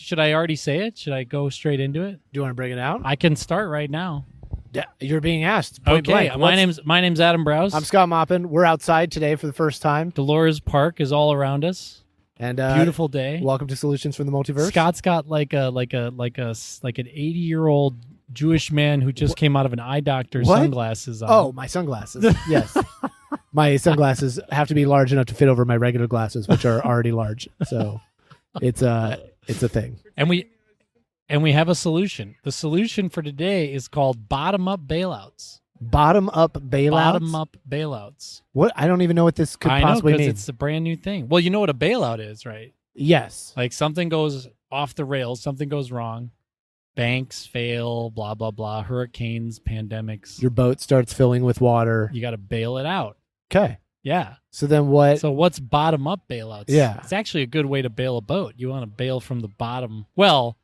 Should I already say it? Should I go straight into it? Do you want to bring it out? I can start right now. Yeah, you're being asked. Point Okay, blank. my name's Adam Browse. I'm Scott Maupin. We're outside today for the first time. Dolores Park is all around us. And beautiful day. Welcome to Solutions from the Multiverse. Scott's got like an 80-year-old Jewish man who just came out of an eye doctor sunglasses on. Oh, my sunglasses. Yes. My sunglasses have to be large enough to fit over my regular glasses, which are already large. So it's a thing. And we have a solution. The solution for today is called Bottom Out Bailouts. Bottom Out Bailouts? Bottom Out Bailouts. What? I don't even know what this could possibly mean. It's a brand new thing. Well, you know what a bailout is, right? Yes. Like something goes off the rails, something goes wrong. Banks fail, blah, blah, blah. Hurricanes, pandemics. Your boat starts filling with water. You got to bail it out. Okay. Yeah. So then what? So what's bottom up bailouts? Yeah. It's actually a good way to bail a boat. You want to bail from the bottom. Well,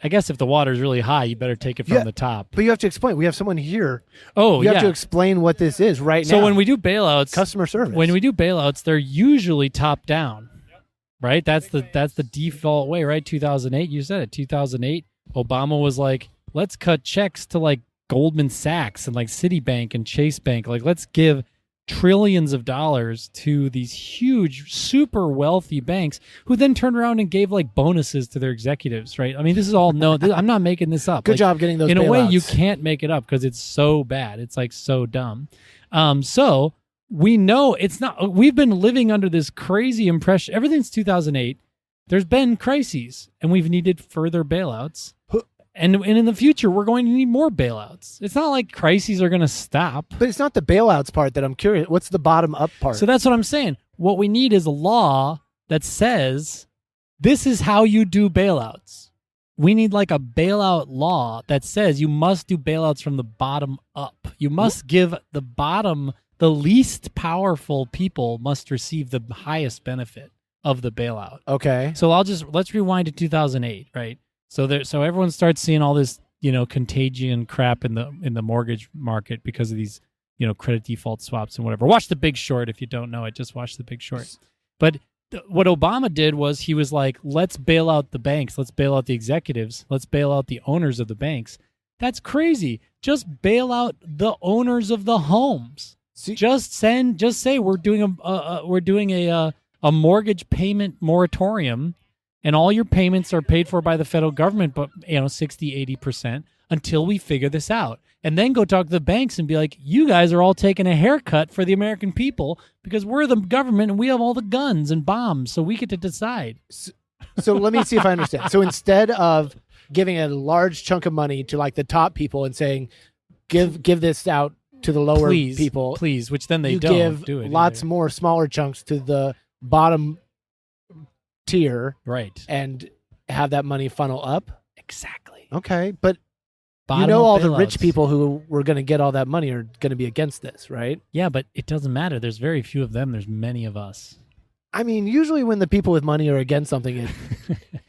I guess if the water's really high, you better take it from the top. But you have to explain. We have someone here. Oh, you have to explain what this is right now. So when we do bailouts, customer service. When we do bailouts, they're usually top down. Right? That's the default way, right? 2008, you said it. 2008, Obama was like, let's cut checks to like Goldman Sachs and like Citibank and Chase Bank. Like, let's give trillions of dollars to these huge, super wealthy banks who then turned around and gave like bonuses to their executives, right? I mean, this is all known. I'm not making this up. Good job getting those in bailouts. a way, you can't make it up because it's so bad. It's like so dumb. So we know it's not. We've been living under this crazy impression. Ever since 2008, there's been crises, and we've needed further bailouts. And in the future, we're going to need more bailouts. It's not like crises are going to stop. But it's not the bailouts part that I'm curious. What's the bottom up part? So that's what I'm saying. What we need is a law that says this is how you do bailouts. We need like a bailout law that says you must do bailouts from the bottom up. You must give the least powerful people must receive the highest benefit of the bailout. Okay. So let's rewind to 2008, right? So everyone starts seeing all this, contagion crap in the mortgage market because of these, credit default swaps and whatever. Watch The Big Short if you don't know it. Just watch The Big Short. But what Obama did was he was like, let's bail out the banks. Let's bail out the executives. Let's bail out the owners of the banks. That's crazy. Just bail out the owners of the homes. Just say we're doing a mortgage payment moratorium. And all your payments are paid for by the federal government, but 60-80% until we figure this out. And then go talk to the banks and be like, you guys are all taking a haircut for the American people because we're the government and we have all the guns and bombs, so we get to decide. So let me see if I understand. So instead of giving a large chunk of money to like the top people and saying, give this out to the lower people, please, which then they don't do it. Lots more smaller chunks to the bottom tier, right, and have that money funnel up. Exactly. Okay, but Bottom all bailouts. The rich people who were going to get all that money are going to be against this, right? Yeah, but it doesn't matter. There's very few of them. There's many of us. I mean, usually when the people with money are against something,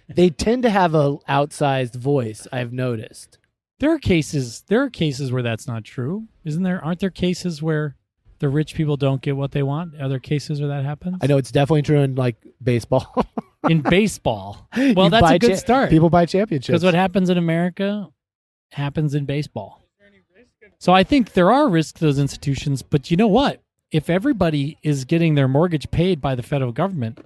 they tend to have a outsized voice. I've noticed. There are cases where that's not true, isn't there? Aren't there cases where the rich people don't get what they want? Are there cases where that happens? I know it's definitely true in like baseball. In baseball. Well, that's a good start. People buy championships. Because what happens in America happens in baseball. So I think there are risks to those institutions, but you know what? If everybody is getting their mortgage paid by the federal government,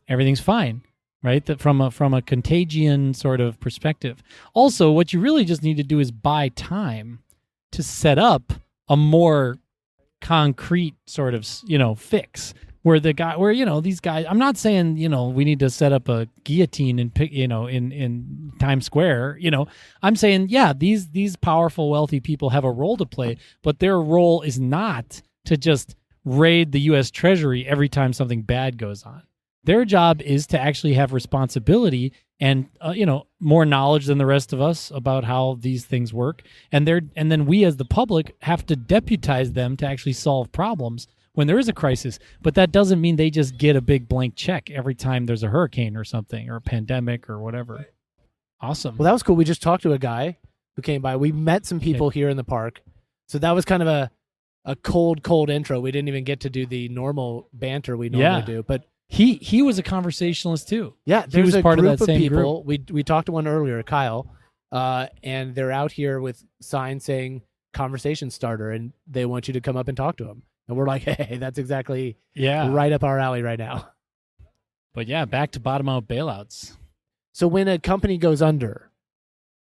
everything's fine, right? That from a contagion sort of perspective. Also, what you really just need to do is buy time to set up a more concrete sort of, fix. Where these guys, I'm not saying, we need to set up a guillotine and pick, in Times Square, I'm saying, yeah, these powerful, wealthy people have a role to play, but their role is not to just raid the U.S. Treasury every time something bad goes on. Their job is to actually have responsibility and, more knowledge than the rest of us about how these things work. And then we as the public have to deputize them to actually solve problems when there is a crisis. But that doesn't mean they just get a big blank check every time there's a hurricane or something or a pandemic or whatever. Awesome. Well, that was cool. We just talked to a guy who came by. We met some people here in the park. So that was kind of a cold intro. We didn't even get to do the normal banter we normally do. But He was a conversationalist too. Yeah, He there's was a part of group that same people. We talked to one earlier, Kyle, and they're out here with signs saying "conversation starter," and they want you to come up and talk to them. And we're like, hey, that's exactly right up our alley right now. But yeah, back to bottom out bailouts. So when a company goes under,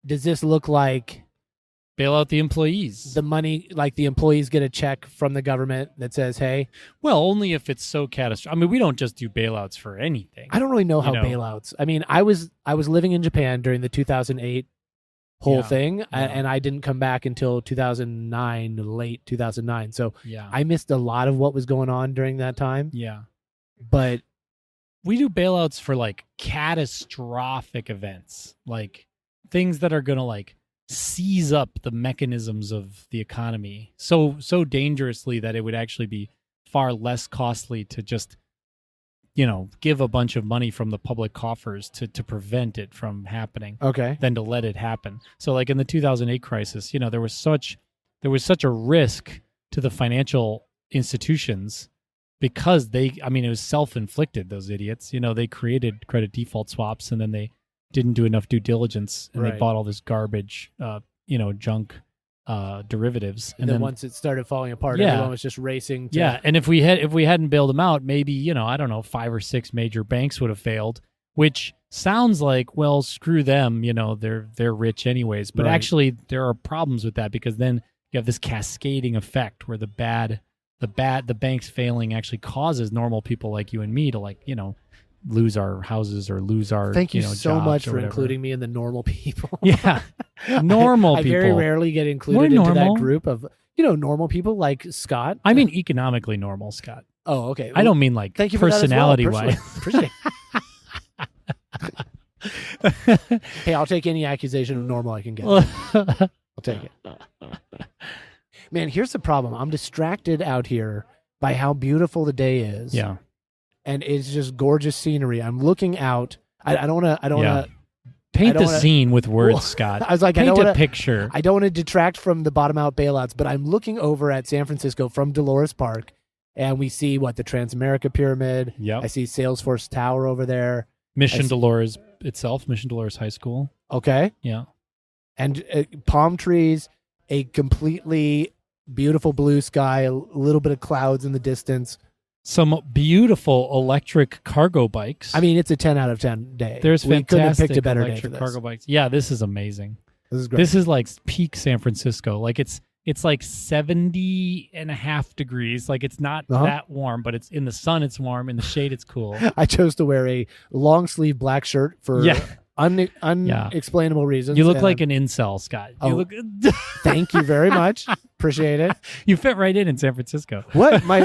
does this look like bail out the employees? The money, like the employees get a check from the government that says, hey. Well, only if it's so catastrophic. I mean, we don't just do bailouts for anything. I don't really know how bailouts. I mean, I was living in Japan during the 2008 whole thing, and I didn't come back until 2009, late 2009. So I missed a lot of what was going on during that time. Yeah. But we do bailouts for like catastrophic events, like things that are going to like seize up the mechanisms of the economy so dangerously that it would actually be far less costly to just, give a bunch of money from the public coffers to prevent it from happening than to let it happen. So like in the 2008 crisis, there was such a risk to the financial institutions because it was self-inflicted, those idiots. They created credit default swaps and then they didn't do enough due diligence and they bought all this garbage, junk derivatives. And then once it started falling apart, everyone was just racing. And if we hadn't bailed them out, maybe, I don't know, 5 or 6 major banks would have failed, which sounds like, well, screw them, they're rich anyways. But actually there are problems with that because then you have this cascading effect where the banks failing actually causes normal people like you and me to lose our houses or lose our Thank you so jobs much or for whatever. including me in the normal people. Yeah. Normal people. I very rarely get included into that group of, normal people like Scott. I mean economically normal, Scott. Oh, okay. I don't mean like thank you personality-wise. Appreciate it. Hey, I'll take any accusation of normal I can get. I'll take it. Man, here's the problem. I'm distracted out here by how beautiful the day is. Yeah. And it's just gorgeous scenery. I'm looking out. I don't want to paint the scene with words, Scott. I was like, paint a picture. I don't want to detract from the bottom out bailouts, but I'm looking over at San Francisco from Dolores Park, and we see the Transamerica Pyramid. Yep. I see Salesforce Tower over there. Mission Dolores itself, Mission Dolores High School. Okay. Yeah. And palm trees, a completely beautiful blue sky, a little bit of clouds in the distance. Some beautiful electric cargo bikes. I mean, it's a 10 out of 10 day. There's we fantastic couldn't have picked a better electric day for this. cargo bikes. Yeah, this is amazing. This is great. This is like peak San Francisco. Like it's like 70.5 degrees. Like it's not that warm, but it's in the sun. It's warm. In the shade, it's cool. I chose to wear a long sleeve black shirt for unexplainable reasons. You look like an incel, Scott. You look. Thank you very much. Appreciate it. You fit right in San Francisco. What? My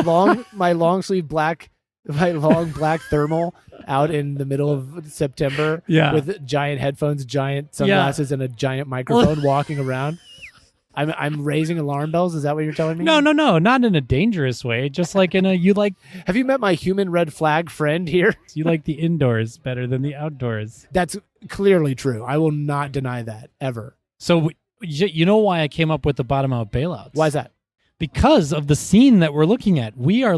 long sleeve black, my long black thermal out in the middle of September with giant headphones, giant sunglasses, and a giant microphone walking around. I'm raising alarm bells. Is that what you're telling me? No, not in a dangerous way. Just like in a Have you met my human red flag friend here? You like the indoors better than the outdoors. That's clearly true. I will not deny that ever. So you know why I came up with the bottom out bailouts? Why is that? Because of the scene that we're looking at. We are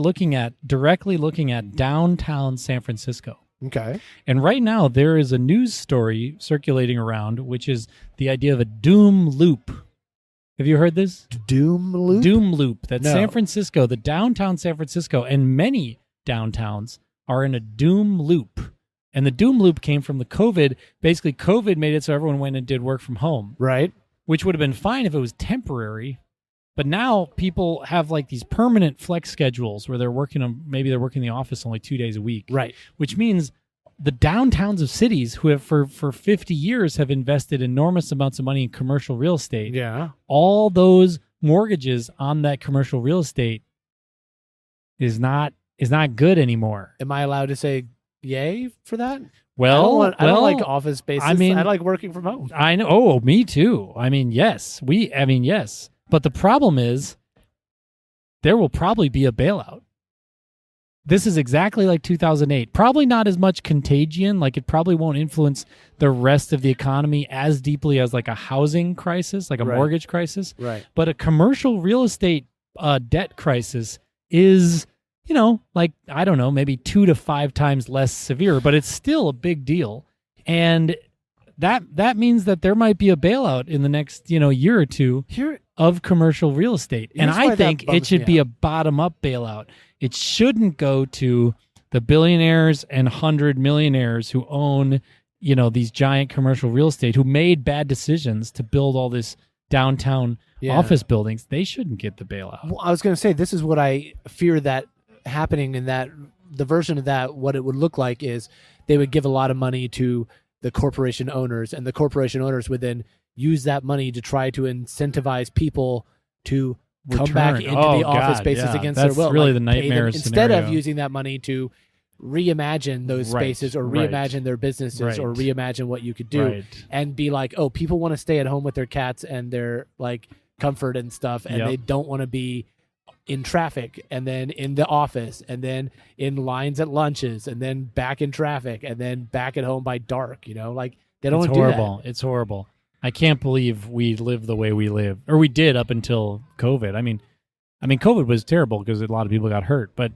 directly looking at downtown San Francisco. Okay. And right now there is a news story circulating around, which is the idea of a doom loop. Have you heard this? Doom loop? Doom loop. That No. San Francisco, the downtown San Francisco, and many downtowns are in a doom loop. And the doom loop came from the COVID. Basically, COVID made it so everyone went and did work from home. Right. Which would have been fine if it was temporary. But now people have like these permanent flex schedules where they're working in the office only 2 days a week. Right. Which means the downtowns of cities who have for 50 years have invested enormous amounts of money in commercial real estate. Yeah. All those mortgages on that commercial real estate is not good anymore. Am I allowed to say yay for that? Well, I don't like office spaces. I like working from home. I know. Oh, me too. I mean, yes. Yes. But the problem is there will probably be a bailout. This is exactly like 2008. Probably not as much contagion. Like it probably won't influence the rest of the economy as deeply as like a housing crisis, like a mortgage crisis. Right. But a commercial real estate debt crisis is like, I don't know, maybe 2 to 5 times less severe, but it's still a big deal. And that means that there might be a bailout in the next, year or two of commercial real estate. And I think it should be a bottom-up bailout. It shouldn't go to the billionaires and 100 millionaires who own, these giant commercial real estate, who made bad decisions to build all this downtown office buildings. They shouldn't get the bailout. Well, I was going to say, this is what I fear that happening in that the version of that, what it would look like is they would give a lot of money to the corporation owners, and the corporation owners would then use that money to try to incentivize people to come back into the office spaces against their will. That's really the nightmare scenario. Instead of using that money to reimagine those spaces, or reimagine their businesses, or reimagine what you could do, and be like, oh, people want to stay at home with their cats and their like comfort and stuff, and they don't want to be in traffic, and then in the office, and then in lines at lunches, and then back in traffic, and then back at home by dark. Like, they don't want to do that. It's horrible. I can't believe we live the way we live, or we did up until COVID. I mean, COVID was terrible because a lot of people got hurt, but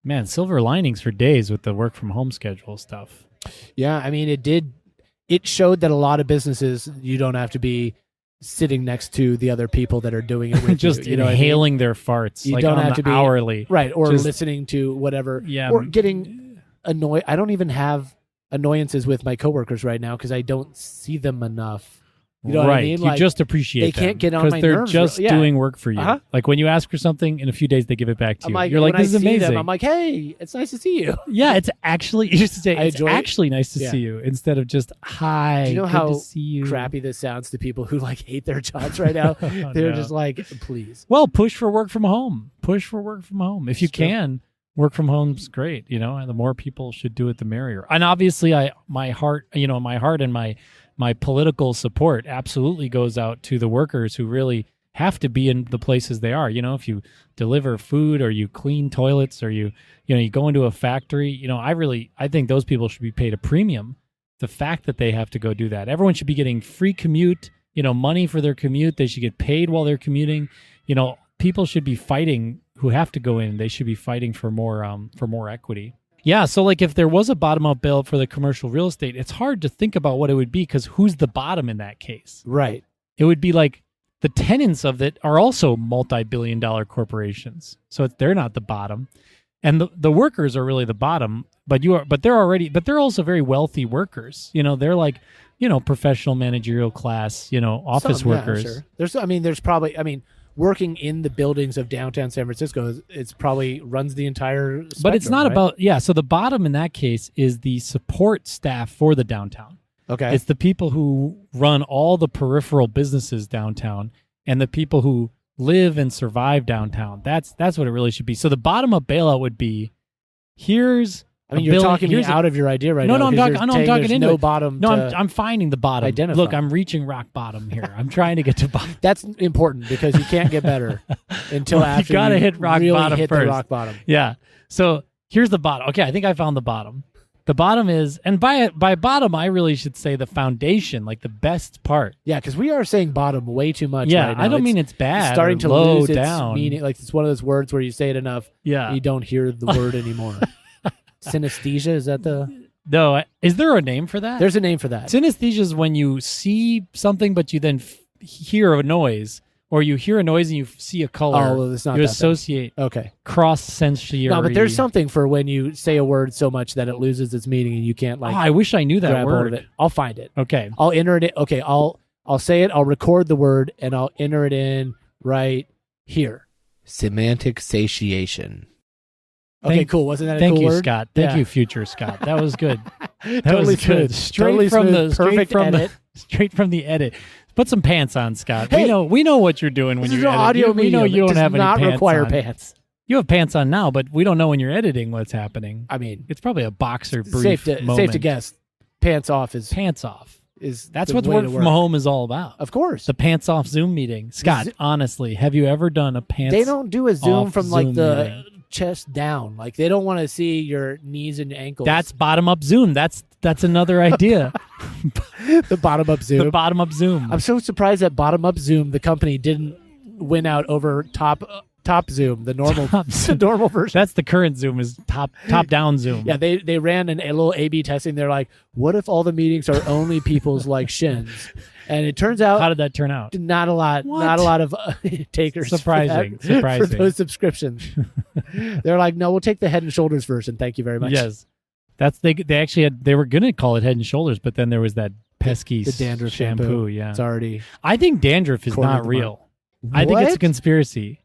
man, silver linings for days with the work from home schedule stuff. Yeah, I mean, it showed that a lot of businesses, you don't have to be sitting next to the other people that are doing it with just you. Inhaling their farts. You like don't on have to be hourly, right, or just listening to whatever, yeah, or getting annoyed. I don't even have annoyances with my coworkers right now because I don't see them enough. You know what I mean? You just appreciate they can't get on my nerves. Because they're just doing work for you. Like when you ask for something, in a few days they give it back to you. You're like, this is amazing. I'm like, hey, it's nice to see you. Yeah, it's actually, you used to say, it's actually nice to see you, instead of just, hi, do you know good how to see you. Crappy this sounds to people who like hate their jobs right now? They're just like, please. Well, push for work from home. If you can. Work from home's great, and the more people should do it, the merrier. And obviously, my heart and my political support absolutely goes out to the workers who really have to be in the places they are. If you deliver food, or you clean toilets, or you go into a factory, I think those people should be paid a premium. The fact that they have to go do that. Everyone should be getting free commute, money for their commute. They should get paid while they're commuting. People should be fighting who have to go in. They should be fighting for more equity. Yeah, so like if there was a bottom-up bailout for the commercial real estate, it's hard to think about what it would be, because who's the bottom in that case? Right. It would be like the tenants of it are also multi-billion-dollar corporations, so they're not the bottom, and the workers are really the bottom. But they're also very wealthy workers. They're like professional managerial class office workers. Yeah, sure. There's probably working in the buildings of downtown San Francisco, it's probably runs the entire spectrum, but it's not about, so the bottom in that case is the support staff for the downtown. Okay. It's the people who run all the peripheral businesses downtown, and the people who live and survive downtown. That's what it really should be. So the bottom-up bailout would be, you're talking me out of your idea right now. No, I'm talking into it. Bottom. No, I'm finding the bottom. Identify. Look, I'm reaching rock bottom here. I'm trying to get to bottom. That's important, because you can't get better until after you gotta hit rock bottom hit first. The rock bottom. Yeah. So here's the bottom. Okay, I think I found the bottom. The bottom is, and by bottom, I really should say the foundation, like the best part. Yeah, because we are saying bottom way too much. Yeah, right now. I don't mean it's bad. It's starting to low lose down. its meaning. Like, it's one of those words where you say it enough, you don't hear the word anymore. Synesthesia, is that the... No, is there a name for that? There's a name for that. Synesthesia is when you see something, but you then hear a noise, or you hear a noise and you see a color. Oh, well, it's not you that associate cross-sensory. No, but there's something for when you say a word so much that it loses its meaning and you can't I wish I knew that word. It. I'll find it. Okay. I'll enter it in. Okay, I'll say it. I'll record the word and I'll enter it in right here. Semantic satiation. Okay, cool. Wasn't that a cool word? Thank you, Scott. Thank you, future Scott. That was good. That was good. Straight from the edit. Put some pants on, Scott. Hey, we know what you're doing when you're editing. Audio we know you don't have any pants on. Does not require pants. You have pants on now, but we don't know when you're editing what's happening. I mean, it's probably a boxer brief moment. Safe to guess. Pants off. That's what work from home is all about. Of course. The pants off Zoom meeting. Scott, honestly, have you ever done a pants off? They don't do a Zoom from like the meeting? Chest down. Like, they don't want to see your knees and ankles. That's bottom up Zoom. That's another idea. The bottom up Zoom. The bottom up Zoom. I'm so surprised that bottom up Zoom, the company, didn't win out over top top zoom, the normal, the normal version. That's the current Zoom is top down Zoom. Yeah, they ran a little A/B testing. They're like, what if all the meetings are only people's like shins? And it turns out, how did that turn out? Not a lot. What? Not a lot of takers. Surprising. For those subscriptions. They're like, no, we'll take the Head and Shoulders version. Thank you very much. Yes, they actually had. They were gonna call it Head and Shoulders, but then there was that pesky the dandruff shampoo. Yeah, it's already. I think dandruff is not real. I think it's a conspiracy.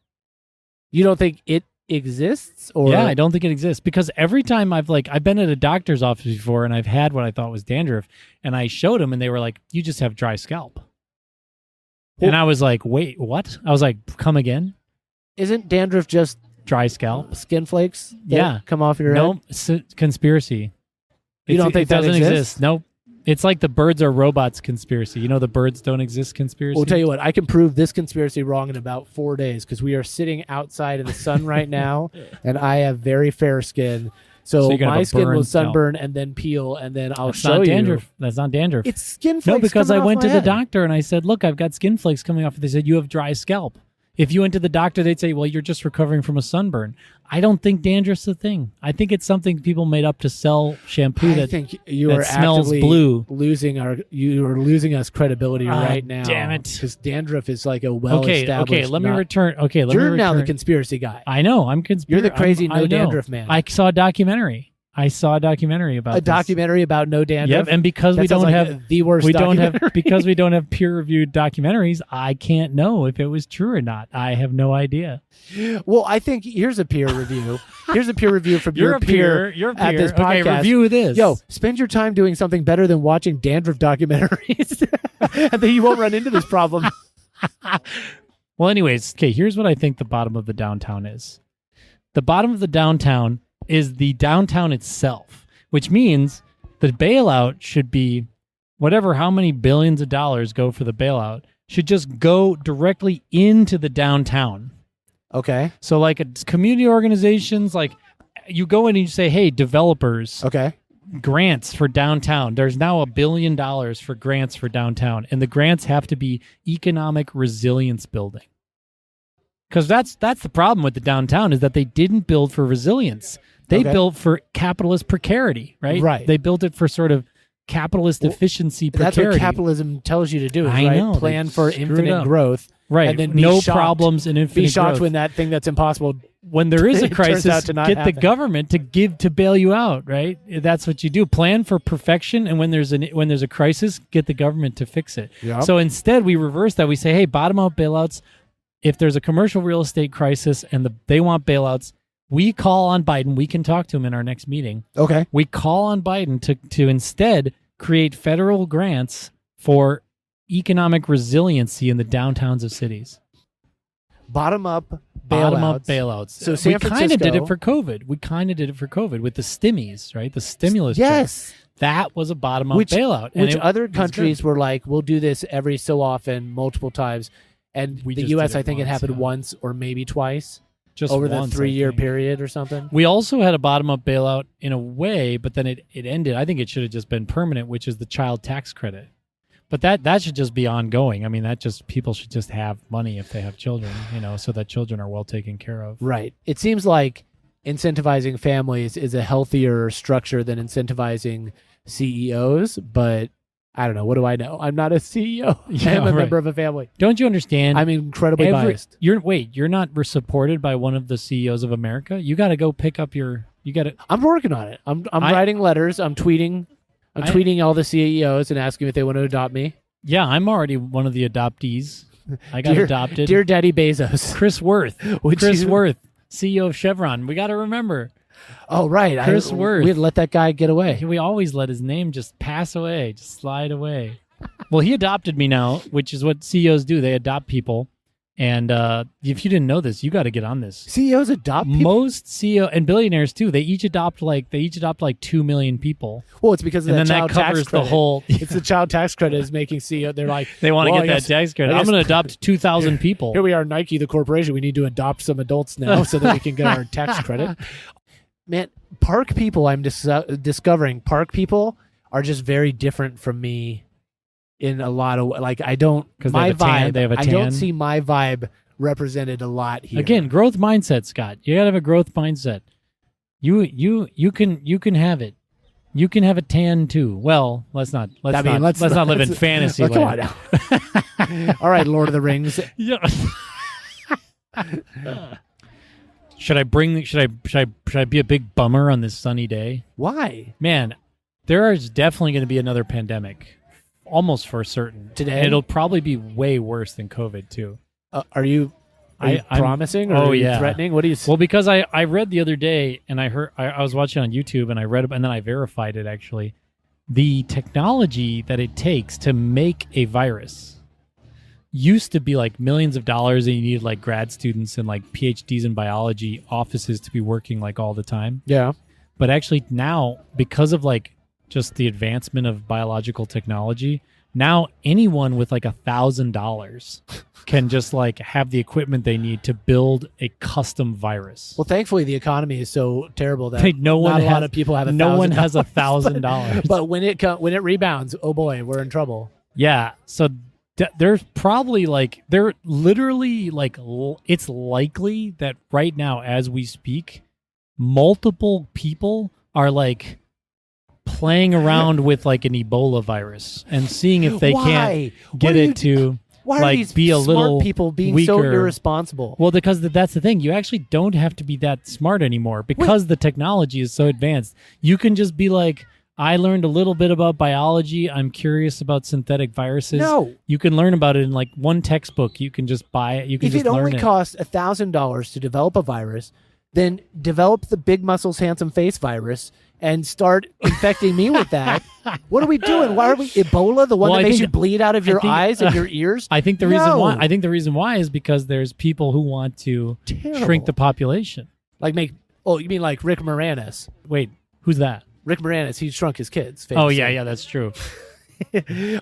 You don't think it exists? Or yeah, I don't think it exists because every time I've been at a doctor's office before and I've had what I thought was dandruff, and I showed them and they were like, "You just have dry scalp." Well, and I was like, "Wait, what?" I was like, "Come again?" Isn't dandruff just dry scalp, skin flakes? That come off your head? No, conspiracy. You don't think it doesn't exists? exist? Nope. It's like the birds are robots conspiracy. You know, the birds don't exist conspiracy? We'll tell you what, I can prove this conspiracy wrong in about 4 days because we are sitting outside in the sun right now, and I have very fair skin. So my skin will sunburn and then peel, and then I'll show you. Dandruff. That's not dandruff. It's skin flakes. No, because I went to the head. doctor and I said, look, I've got skin flakes coming off. They said, you have dry scalp. If you went to the doctor, they'd say, well, you're just recovering from a sunburn. I don't think dandruff's a thing. I think it's something people made up to sell shampoo that smells blue. You are losing us credibility right now. Damn it. Because dandruff is like a well-established... Okay, let me return. You're now the conspiracy guy. I know, I'm conspiracy. You're the crazy dandruff man. I saw a documentary. about documentary about no dandruff. Yep, and because we don't have the worst, because we don't have peer-reviewed documentaries, I can't know if it was true or not. I have no idea. Well, I think here's a peer review. Here's a peer review from your peer at this podcast. Okay, review this. Yo, spend your time doing something better than watching dandruff documentaries, and then you won't run into this problem. Well, anyways, okay. Here's what I think the bottom of the downtown is. The bottom of the downtown is the downtown itself, which means the bailout should be how many billions of dollars go for the bailout should just go directly into the downtown. Okay. So like community organizations, like you go in and you say, hey, developers, okay, grants for downtown. There's now $1 billion for grants for downtown. And the grants have to be economic resilience building. Because that's the problem with the downtown is that they didn't build for resilience. They built for capitalist precarity, right? Right. They built it for sort of capitalist efficiency precarity. That's what capitalism tells you to do, I right? know, Plan for infinite growth. Right. And then no problems and infinite growth. Be shocked growth. when that thing that's impossible... When there is a crisis, get the government to bail you out, right? That's what you do. Plan for perfection, and when there's a crisis, get the government to fix it. Yep. So instead, we reverse that. We say, hey, bottom out bailouts. If there's a commercial real estate crisis and they want bailouts, we call on Biden. We can talk to him in our next meeting. Okay. We call on Biden to instead create federal grants for economic resiliency in the downtowns of cities. Bottom up bailouts. So San Francisco, we kind of did it for COVID. With the stimmies, right? The stimulus. Yes. Check. That was a bottom up bailout. Which other countries were like, we'll do this every so often, multiple times. And the U.S., I think it happened once or maybe twice. Just over the 3-year period or something. We also had a bottom-up bailout in a way, but then it ended. I think it should have just been permanent, which is the child tax credit. But that should just be ongoing. I mean, people should just have money if they have children, so that children are well taken care of. Right. It seems like incentivizing families is a healthier structure than incentivizing CEOs, but I don't know. What do I know? I'm not a CEO. I'm a member of a family. Don't you understand? I'm incredibly biased. You're not supported by one of the CEOs of America? You got to go pick up I'm working on it. I'm writing letters. I'm tweeting all the CEOs and asking if they want to adopt me. Yeah, I'm already one of the adoptees. I got adopted. Dear Daddy Bezos. Chris Worth. Worth, CEO of Chevron. We got to remember. Oh, right. Chris Worth. We'd let that guy get away. We always let his name just pass away, just slide away. Well, he adopted me now, which is what CEOs do. They adopt people. And if you didn't know this, you got to get on this. CEOs adopt people? Most CEO and billionaires too. They each adopt like 2 million people. Well, it's because of the child tax credit. The whole. It's the child tax credit is making CEO. They're like they want to get that tax credit. I'm going to adopt 2,000 people. Here we are, Nike, the corporation. We need to adopt some adults now so that we can get our tax credit. Man, park people. I'm discovering park people are just very different from me. In a lot of I don't my vibe. They have a tan. I don't see my vibe represented a lot here. Again, growth mindset, Scott. You gotta have a growth mindset. You can have it. You can have a tan too. Well, let's not live in fantasy land. Come on. All right, Lord of the Rings. Yeah. Should I be a big bummer on this sunny day? Why? Man, there is definitely going to be another pandemic, almost for certain. Today? And it'll probably be way worse than COVID too. Are you promising or are you threatening? What do you? Well, because I read the other day and I was watching on YouTube and I read and then I verified it actually. The technology that it takes to make a virus used to be like millions of dollars, and you needed like grad students and like PhDs in biology offices to be working like all the time. Yeah. But actually now, because of like just the advancement of biological technology, now anyone with like $1,000 can just like have the equipment they need to build a custom virus. Well, thankfully the economy is so terrible that a lot of people have $1,000. No one has $1,000. But when it rebounds, oh boy, we're in trouble. Yeah. So there's probably like it's likely that right now as we speak, multiple people are like playing around with like an Ebola virus and seeing if they can't get it to like be a little people being weaker. So irresponsible. Well, because that's the thing. You actually don't have to be that smart anymore because the technology is so advanced. You can just be like, I learned a little bit about biology. I'm curious about synthetic viruses. No. You can learn about it in like one textbook. You can just buy it. You can just learn it. If it only costs $1,000 to develop a virus, then develop the big muscles, handsome face virus and start infecting me with that. What are we doing? Why are we Ebola, the one that makes you bleed out of your eyes and your ears? I think the reason why is because there's people who want to shrink the population. Like you mean like Rick Moranis? Wait, who's that? Rick Moranis, he shrunk his kids. Famously. Oh, yeah, that's true.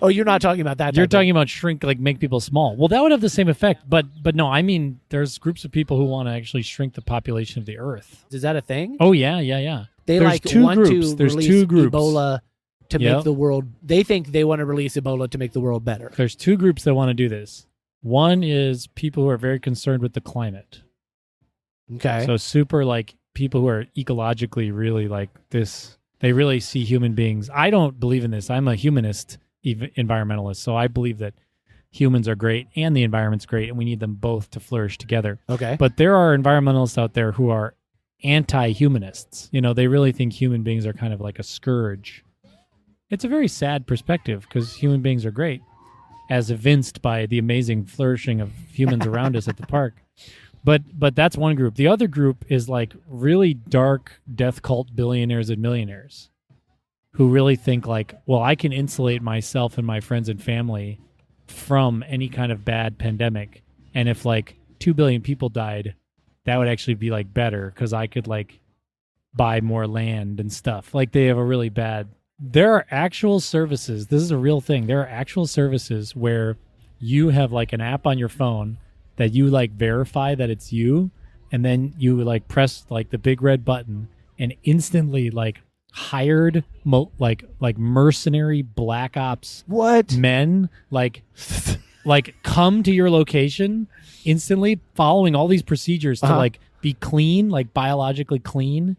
Oh, you're not talking about that. You're talking about shrink, like make people small. Well, that would have the same effect, but no, I mean, there's groups of people who want to actually shrink the population of the Earth. Is that a thing? Oh, yeah. There's two groups. There's two groups. Ebola to make the world. They think they want to release Ebola to make the world better. There's two groups that want to do this. One is people who are very concerned with the climate. Okay. So super like people who are ecologically really like this. They really see human beings. I don't believe in this. I'm a humanist, environmentalist. So I believe that humans are great and the environment's great, and we need them both to flourish together. Okay. But there are environmentalists out there who are anti-humanists. You know, they really think human beings are kind of like a scourge. It's a very sad perspective because human beings are great, as evinced by the amazing flourishing of humans around us at the park. But that's one group. The other group is like really dark death cult billionaires and millionaires who really think like, well, I can insulate myself and my friends and family from any kind of bad pandemic. And if like 2 billion people died, that would actually be like better because I could like buy more land and stuff. Like they have a really bad... There are actual services. This is a real thing. There are actual services where you have like an app on your phone that you like verify that it's you, and then you like press like the big red button and instantly like hired like mercenary black ops men like come to your location instantly, following all these procedures to like be clean, like biologically clean,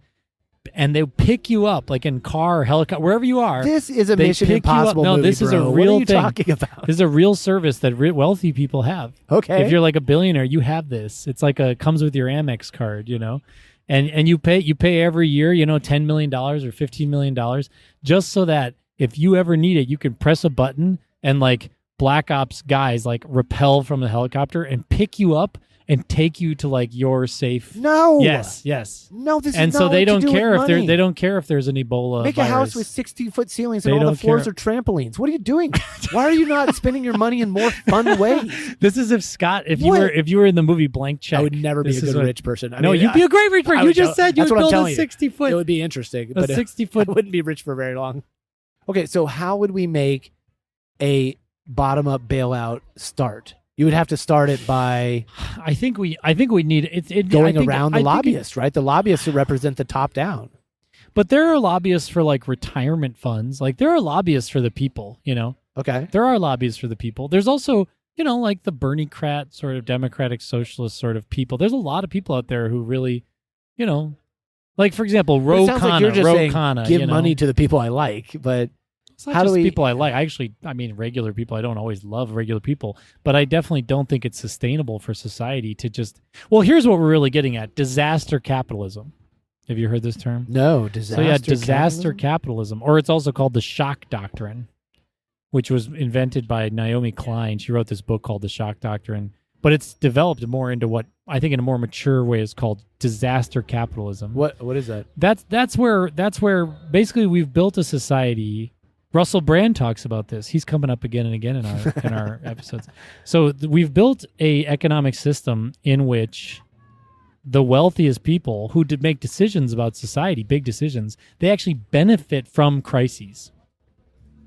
and they pick you up like in car or helicopter, wherever you are. This is a Mission Impossible movie, this is a real what are you thing. Talking about? This is a real service that wealthy people have. Okay. If you're like a billionaire, you have this. It's like comes with your Amex card, you know, and you pay every year, you know, $10 million or $15 million just so that if you ever need it, you can press a button and like black ops guys like rappel from the helicopter and pick you up and take you to like your safe. No. Yes. No, this and is so not they what don't to do care with if money. they don't care if there's an Ebola Make virus. a house with 60-foot ceilings and They all the don't floors care. are trampolines. What are you doing? Why are you not spending your money in more fun ways? This is if Scott, if you were in the movie Blank Check. I would never be a good rich person. You'd be a great rich person. You just said you would build a 60-foot. It would be interesting, but 60-foot. I wouldn't be rich for very long. Okay, so how would we make a bottom-up bailout start? You would have to start it by... I think we need it going around the lobbyists, right? The lobbyists who represent the top down. But there are lobbyists for like retirement funds. Like there are lobbyists for the people, you know? Okay. There are lobbyists for the people. There's also like the Bernie Crat sort of democratic socialist sort of people. There's a lot of people out there who really, like for example, Ro Khanna. Give money to the people I like, but it's not just people I like. I mean, regular people. I don't always love regular people, but I definitely don't think it's sustainable for society to just. Well, here's what we're really getting at: disaster capitalism. Have you heard this term? No, disaster capitalism, or it's also called the shock doctrine, which was invented by Naomi Klein. She wrote this book called The Shock Doctrine, but it's developed more into what I think in a more mature way is called disaster capitalism. What is that? That's where basically we've built a society. Russell Brand talks about this. He's coming up again and again in our episodes. So we've built a economic system in which the wealthiest people who did make decisions about society, big decisions, they actually benefit from crises.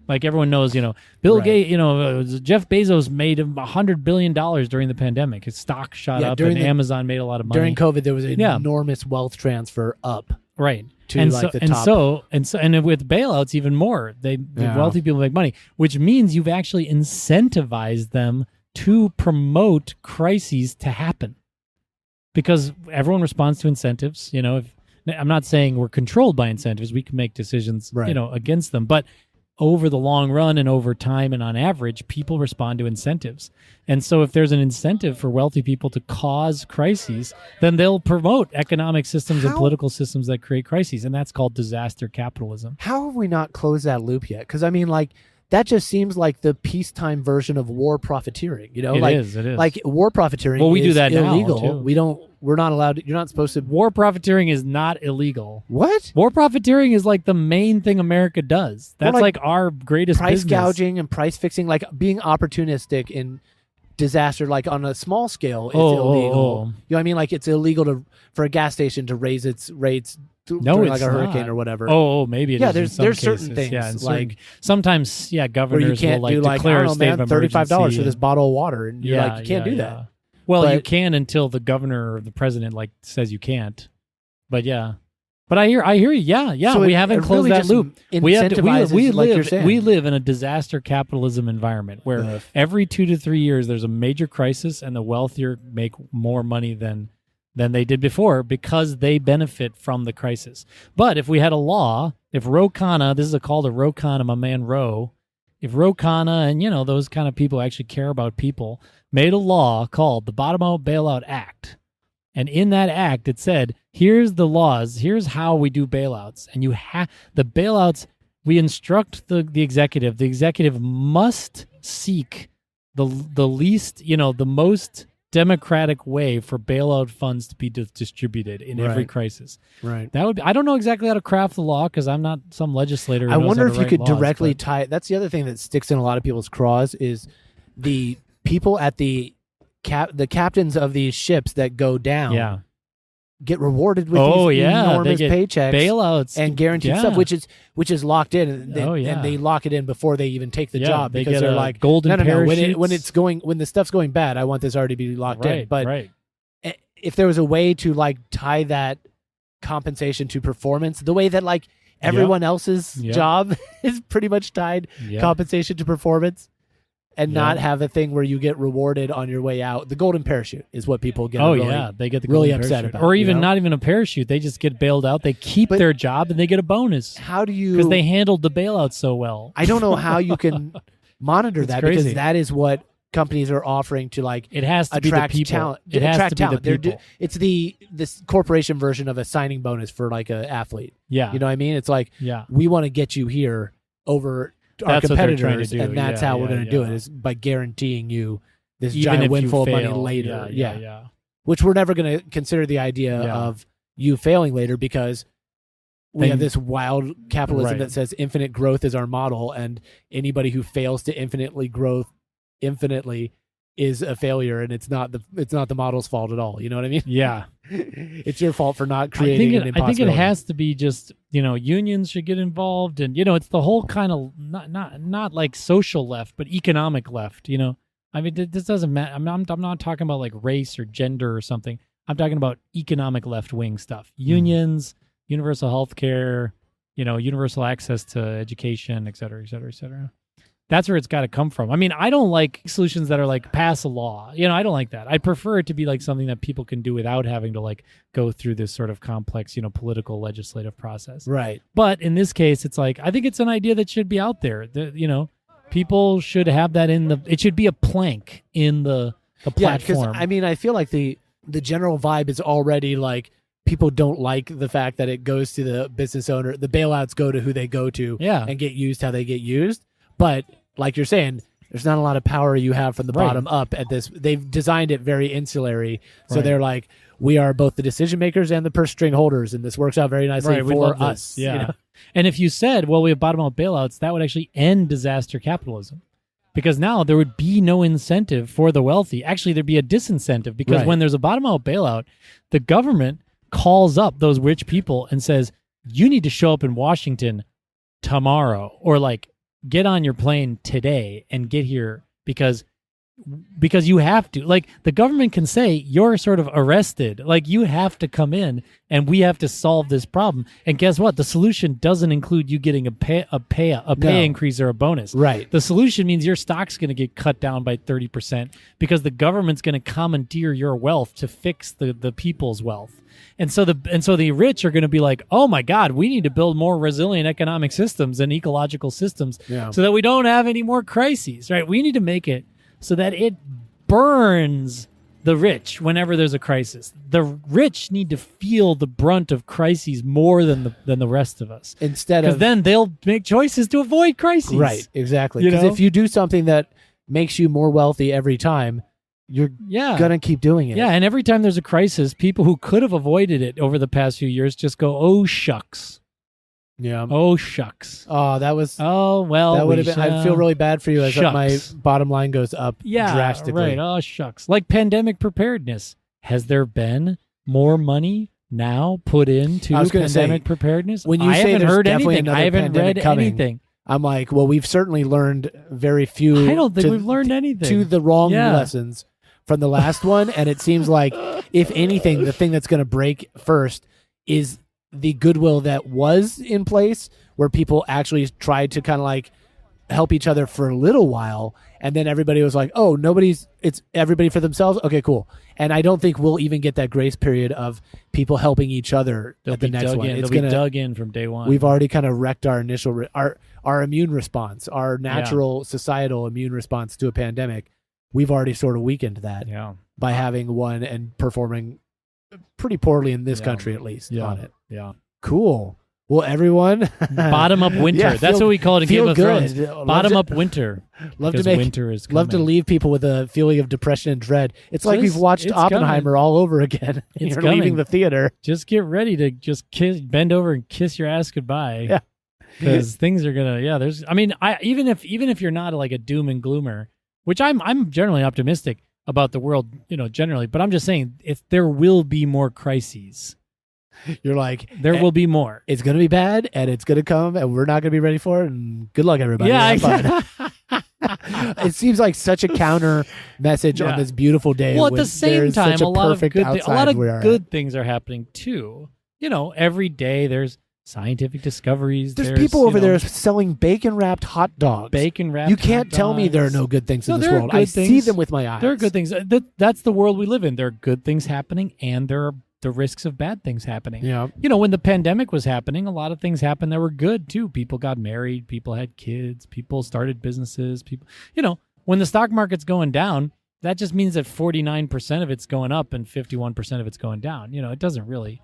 Like everyone knows, Bill Gates, Jeff Bezos made $100 billion during the pandemic. His stock shot up, and Amazon made a lot of money. During COVID, there was an enormous wealth transfer up. Right. To the top. And with bailouts, even more. The wealthy people make money, which means you've actually incentivized them to promote crises to happen. Because everyone responds to incentives. I'm not saying we're controlled by incentives. We can make decisions, against them. But over the long run and over time and on average, people respond to incentives. And so if there's an incentive for wealthy people to cause crises, then they'll promote economic systems and political systems that create crises. And that's called disaster capitalism. How have we not closed that loop yet? Because, that just seems like the peacetime version of war profiteering. It is. Like war profiteering we do that illegal. Now, too. We're not allowed to, you're not supposed to. War profiteering is not illegal. What? War profiteering is like the main thing America does. That's like our greatest price business. Gouging and price fixing, like being opportunistic in disaster, like on a small scale, is illegal. You know what I mean? Like it's illegal for a gas station to raise its rates during like a hurricane or whatever. Maybe it is. There's certain things like sometimes governors will like declare a state of emergency. $35 for this bottle of water, and you're like, you can't do that. Well, you can until the governor or the president says you can't. But I hear you. Yeah. So we haven't closed that loop. We live in a disaster capitalism environment where every 2 to 3 years there's a major crisis, and the wealthier make more money than they did before because they benefit from the crisis. But if we had a law, if Ro Khanna, this is a call to Ro Khanna, my man Ro, if Ro Khanna and those kind of people actually care about people, made a law called the Bottom Out Bailout Act, and in that act it said, here's the laws, here's how we do bailouts, and the bailouts, we instruct the executive. The executive must seek the least, the most democratic way for bailout funds to be distributed in every crisis. Right. That would be, I don't know exactly how to craft the law because I'm not some legislator. I wonder if you could directly tie. That's the other thing that sticks in a lot of people's craws is the people at the captains of these ships that go down. Get rewarded with these enormous paychecks, bailouts, and guaranteed stuff, which is locked in, and they lock it in before they even take the job because they're like golden parachutes. When the stuff's going bad, I want this already to be locked in. But if there was a way to tie that compensation to performance, the way that everyone else's job is pretty much tied compensation to performance. And not have a thing where you get rewarded on your way out. The golden parachute is what people get. They get the really golden upset parachute. about. Or even not even a parachute. They just get bailed out. They keep their job and they get a bonus. How do you? Because they handled the bailout so well. I don't know how you can monitor that because that is what companies are offering to It has to attract be the people. talent. It has to be the people. It's this corporation version of a signing bonus for an athlete. Yeah, you know what I mean. It's we want to get you here over our competitors, and that's how we're going to do it, is by guaranteeing you this giant windfall of money later. Which we're never going to consider the idea of you failing later because we have this wild capitalism that says infinite growth is our model, and anybody who fails to infinitely grow infinitely is a failure, and it's not the model's fault at all. You know what I mean? Yeah. It's your fault for not creating an impossibility. I think it has to be just, unions should get involved, and it's the whole kind of not like social left, but economic left. I mean, this doesn't matter. I'm not talking about race or gender or something. I'm talking about economic left wing stuff. Unions, universal health care, universal access to education, et cetera, et cetera, et cetera. That's where it's got to come from. I mean, I don't like solutions that are like pass a law. You know, I don't like that. I prefer it to be like something that people can do without having to like go through this sort of complex, you know, political legislative process. Right. But in this case, it's like, I think it's an idea that should be out there. You know, people should have that it should be a plank in the platform. Yeah, because I mean, I feel like the general vibe is already like, people don't like the fact that it goes to the business owner. The bailouts go to who they go to and get used how they get used. But like you're saying, there's not a lot of power you have from the bottom up at this. They've designed it very insulary. So they're like, we are both the decision makers and the purse string holders, and this works out very nicely for us. Yeah. You know? And if you said, well, we have bottom out bailouts, that would actually end disaster capitalism. Because now there would be no incentive for the wealthy. Actually, there'd be a disincentive, because when there's a bottom out bailout, the government calls up those rich people and says, you need to show up in Washington tomorrow, or like, get on your plane today and get here because you have to. Like, the government can say you're sort of arrested, like you have to come in and we have to solve this problem. And guess what? The solution doesn't include you getting a pay increase or a bonus. Right. The solution means your stock's going to get cut down by 30% because the government's going to commandeer your wealth to fix the people's wealth. And so the rich are going to be like, oh my God, we need to build more resilient economic systems and ecological systems so that we don't have any more crises, right? We need to make it so that it burns the rich whenever there's a crisis. The rich need to feel the brunt of crises more than the rest of us. Because then they'll make choices to avoid crises. Right, exactly. Because if you do something that makes you more wealthy every time, you're gonna keep doing it. Yeah, and every time there's a crisis, people who could have avoided it over the past few years just go, "Oh shucks." Yeah. Oh shucks. Oh, that was. Oh well. That would have been. I feel really bad for you as my bottom line goes up drastically. Right. Oh shucks. Like pandemic preparedness. Has there been more money now put into pandemic preparedness? When you say haven't heard definitely anything, I haven't read anything. I'm like, well, we've certainly learned very few. I don't think we've learned anything. To the wrong lessons from the last one, and it seems like, if anything, the thing that's going to break first is the goodwill that was in place, where people actually tried to kind of like help each other for a little while, and then everybody was like, oh, it's everybody for themselves. Okay, cool. And I don't think we'll even get that grace period of people helping each other at the next one. It's going to be dug in from day one. We've already kind of wrecked our initial our immune response, our natural societal immune response to a pandemic. We've already sort of weakened that by having one and performing pretty poorly in this country, at least, on it. Yeah. Cool. Well, everyone. Bottom up winter. That's what we call it in Game of Thrones. Bottom up winter. Winter is coming. Love to leave people with a feeling of depression and dread. It's like we've watched Oppenheimer all over again. You're leaving the theater. Just get ready to just bend over and kiss your ass goodbye. Yeah. Because things are gonna. Yeah. There's. I mean, even if you're not like a doom and gloomer, which I'm generally optimistic about the world, generally, but I'm just saying, if there will be more crises. You're like, there will be more. It's going to be bad, and it's going to come, and we're not going to be ready for it. And good luck, everybody. Yeah, exactly. It seems like such a counter message on this beautiful day. Well, at the same time, a lot of good things are happening too. Every day there's scientific discoveries. There's people over there selling bacon-wrapped hot dogs. You can't tell me there are no good things in this world. I see them with my eyes. There are good things. That's the world we live in. There are good things happening, and there are the risks of bad things happening. Yeah. When the pandemic was happening, a lot of things happened that were good too. People got married, people had kids, people started businesses, when the stock market's going down, that just means that 49% of it's going up and 51% of it's going down. It doesn't really,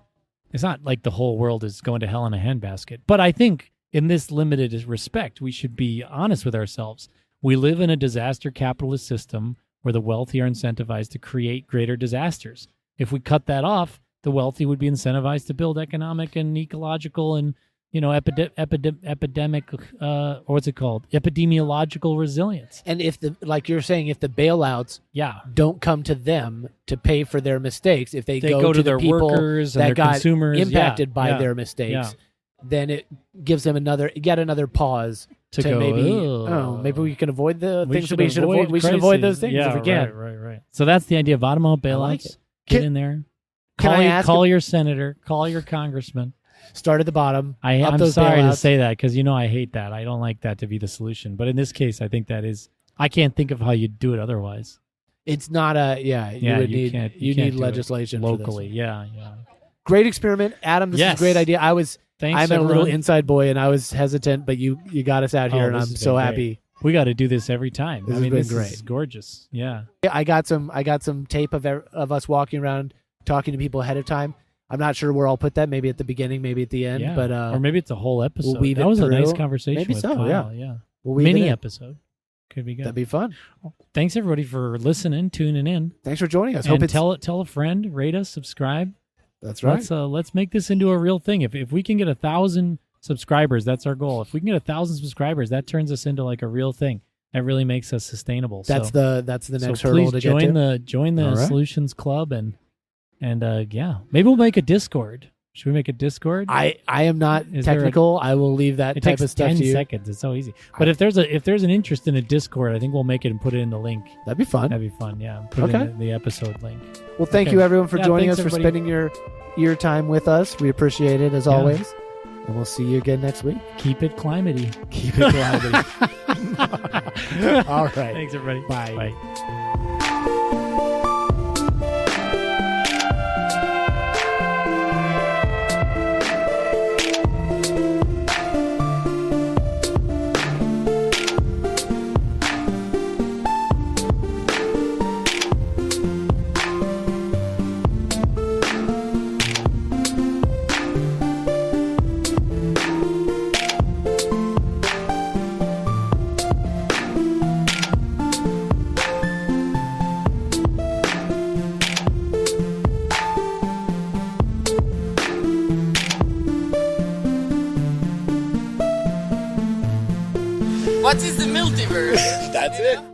it's not like the whole world is going to hell in a handbasket. But I think in this limited respect, we should be honest with ourselves. We live in a disaster capitalist system where the wealthy are incentivized to create greater disasters. If we cut that off, the wealthy would be incentivized to build economic and ecological and, epidemic, or what's it called? Epidemiological resilience. And if like you're saying, if the bailouts don't come to them to pay for their mistakes, if they go to their people workers and that their got consumers impacted by their mistakes, then it gives them yet another pause to go, maybe we can avoid the things that we should avoid. We should avoid those things if we can. Right. So that's the idea of bottom out bailouts. Get in there. Call your senator. Call your congressman. Start at the bottom. I'm sorry to say that because I hate that. I don't like that to be the solution. But in this case, I think that is. I can't think of how you'd do it otherwise. It's not you need legislation locally. For this. Yeah. Great experiment, Adam. This is a great idea. I'm a little inside boy, and I was hesitant, but you got us out here, and I'm so happy. We got to do this every time. This is gorgeous. Yeah. I got some tape of us walking around talking to people ahead of time. I'm not sure where I'll put that. Maybe at the beginning, maybe at the end. Yeah. But or maybe it's a whole episode. That was a nice conversation. Maybe with so. Kyle. Yeah. Mini episode. Could be good. That'd be fun. Well, thanks everybody for listening, tuning in. Thanks for joining us. And tell a friend, rate us, subscribe. That's right. Let's make this into a real thing. If we can get 1,000 subscribers, that's our goal. If we can get 1,000 subscribers, that turns us into like a real thing. That really makes us sustainable. That's the next hurdle to get to. Join the Solutions Club and maybe we'll make a Discord. Should we make a Discord? I am not technical. I will leave that type of stuff to you. It takes 10 seconds. It's so easy. But if there's an interest in a Discord, I think we'll make it and put it in the link. That'd be fun. Yeah. Put it in the episode link. Well, thank you everyone for joining us, for spending your ear time with us. We appreciate it as always. And we'll see you again next week. Keep it climatey. Keep it climatey. All right. Thanks, everybody. Bye. Bye. What is the multiverse? That's it.